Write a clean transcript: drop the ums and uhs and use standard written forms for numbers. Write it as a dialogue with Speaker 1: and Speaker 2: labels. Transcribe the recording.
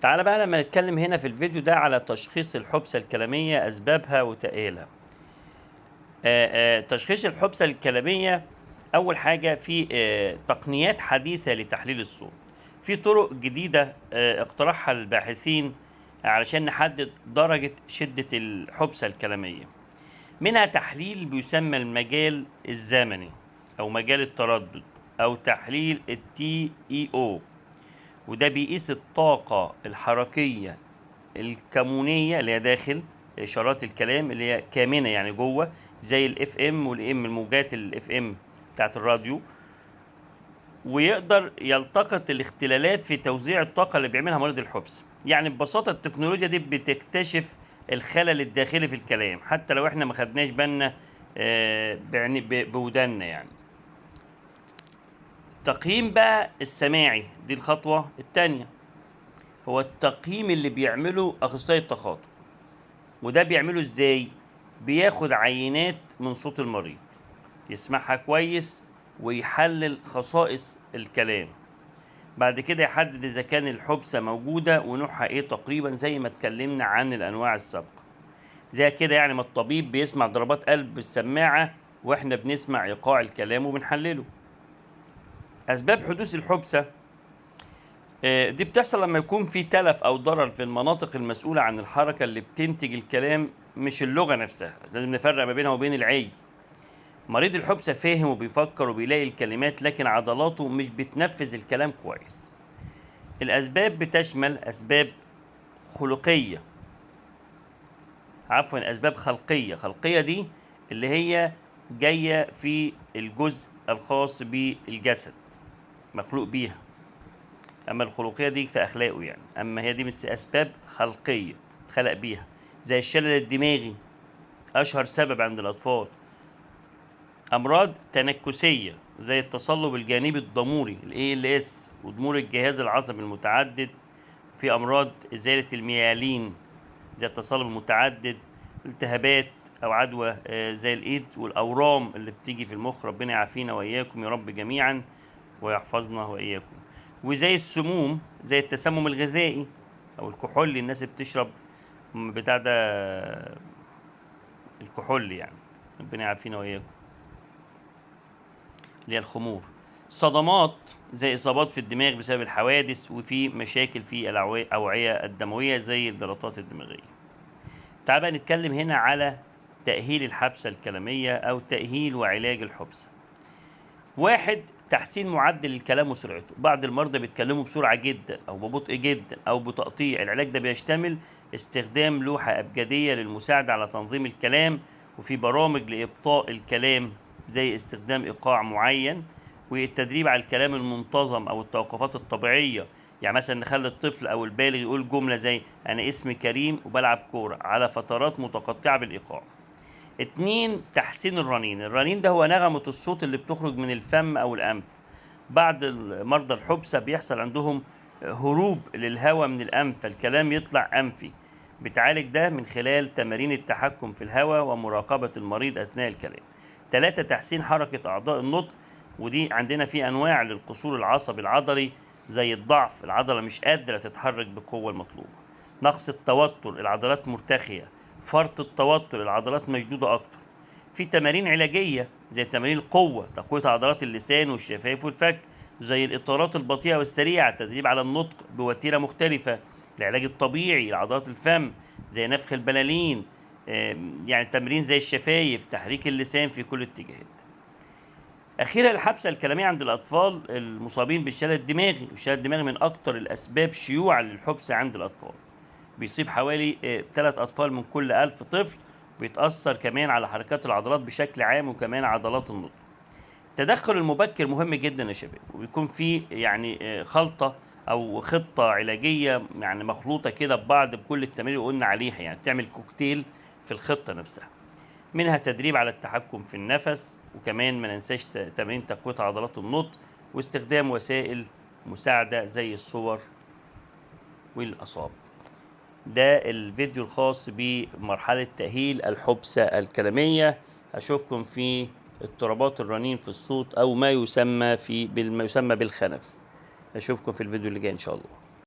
Speaker 1: تعالى بقى لما نتكلم هنا في الفيديو ده على تشخيص الحبسة الكلامية، أسبابها وتأهيلها. تشخيص الحبسة الكلامية، أول حاجة في تقنيات حديثة لتحليل الصوت. في طرق جديدة اقترحها الباحثين علشان نحدد درجة شدة الحبسة الكلامية. منها تحليل بيسمى المجال الزمني أو مجال التردد أو تحليل TEO، وده بيقيس الطاقة الحركية الكمونية اللي هي داخل إشارات الكلام اللي هي كامنة يعني جوه، زي الاف ام والام، الموجات الاف ام بتاعت الراديو. ويقدر يلتقط الاختلالات في توزيع الطاقة اللي بيعملها مريض الحبس. يعني ببساطة التكنولوجيا دي بتكتشف الخلل الداخلي في الكلام حتى لو احنا ما خدناش بالنا بوداننا يعني. التقييم بقى السماعي، دي الخطوة الثانية، هو التقييم اللي بيعمله أخصائي التخاطب. وده بيعمله ازاي؟ بياخد عينات من صوت المريض، يسمعها كويس ويحلل خصائص الكلام. بعد كده يحدد إذا كان الحبسة موجودة ونوعها إيه تقريبا، زي ما اتكلمنا عن الأنواع السابقة. زي كده يعني ما الطبيب بيسمع ضربات قلب بالسماعة وإحنا بنسمع إيقاع الكلام وبنحلله. أسباب حدوث الحبسة دي بتحصل لما يكون في تلف أو ضرر في المناطق المسؤولة عن الحركة اللي بتنتج الكلام، مش اللغة نفسها. لازم نفرق ما بينها وبين العي. مريض الحبسة فاهم وبيفكر وبيلاقي الكلمات، لكن عضلاته مش بتنفذ الكلام كويس. الأسباب بتشمل أسباب خلقية، أسباب خلقية. خلقية دي اللي هي جاية في الجزء الخاص بالجسد، مخلوق بيها. أما الخلقية دي في أخلاقه يعني، أما هي دي مش أسباب خلقية اتخلق بيها. زي الشلل الدماغي، أشهر سبب عند الأطفال. أمراض تنكسية زي التصلب الجانبي الضموري ALS وضمور الجهاز العصبي المتعدد. في أمراض إزالة الميالين زي التصلب المتعدد. التهابات أو عدوى زي الإيدز، والأورام اللي بتيجي في المخ. ربنا يعافينا وإياكم يا رب جميعا ويحفظنا وإياكم. وزي السموم زي التسمم الغذائي أو الكحول، الناس بتشرب بتاع ده الكحول يعني، ربنا يعافينا وإياكم، اللي هي الخمور. صدمات زي إصابات في الدماغ بسبب الحوادث، وفي مشاكل في الأوعية الدموية زي الجلطات الدماغية. تعال بقى نتكلم هنا على تأهيل الحبسة الكلامية أو تأهيل وعلاج الحبسة. واحد، تحسين معدل الكلام وسرعته. بعض المرضى بيتكلموا بسرعة جدا أو ببطء جدا أو بتقطيع. العلاج ده بيشتمل استخدام لوحة أبجدية للمساعدة على تنظيم الكلام، وفي برامج لإبطاء الكلام زي استخدام إيقاع معين، والتدريب على الكلام المنتظم أو التوقفات الطبيعية. يعني مثلا نخلي الطفل أو البالغ يقول جملة زي أنا اسمي كريم وبلعب كورة على فترات متقطعة بالإيقاع. 2، تحسين الرنين. الرنين ده هو نغمة الصوت اللي بتخرج من الفم أو الأنف. بعض مرضى الحبسة بيحصل عندهم هروب للهواء من الأنف، فالكلام يطلع أنفي. بتعالج ده من خلال تمارين التحكم في الهواء ومراقبة المريض أثناء الكلام. 3، تحسين حركة أعضاء النطق. ودي عندنا في أنواع للقصور العصبي العضلي زي الضعف، العضلة مش قادرة تتحرك بالقوة المطلوبة. نقص التوتر، العضلات مرتخية. فرط التوتر، العضلات مشدودة أكتر. في تمارين علاجية زي تمارين القوة، تقوية عضلات اللسان والشفايف والفك، زي الإطارات البطيئة والسريعة، تدريب على النطق بوتيرة مختلفة. العلاج الطبيعي لعضلات الفم زي نفخ البلالين، يعني تمرين زي الشفايف، تحريك اللسان في كل الاتجاهات. أخيرا، الحبسة الكلامية عند الأطفال المصابين بالشلل الدماغي. والشلل الدماغي من أكثر الأسباب شيوعا للحبسة عند الأطفال. بيصيب حوالي 3 أطفال من كل 1000 طفل. بيتأثر كمان على حركات العضلات بشكل عام وكمان عضلات النطق. التدخل المبكر مهم جدا يا شباب، ويكون في يعني خلطة أو خطة علاجية يعني مخلوطة كده ببعض بكل التمارين اللي قلنا عليها، يعني تعمل كوكتيل في الخطة نفسها. منها تدريب على التحكم في النفس، وكمان ما ننساش تمارين تقوية عضلات النطق، واستخدام وسائل مساعدة زي الصور والأصابع. ده الفيديو الخاص بمرحلة تأهيل الحبسة الكلامية. أشوفكم في اضطرابات الرنين في الصوت أو ما يسمى بالخنف. أشوفكم في الفيديو اللي جاي إن شاء الله.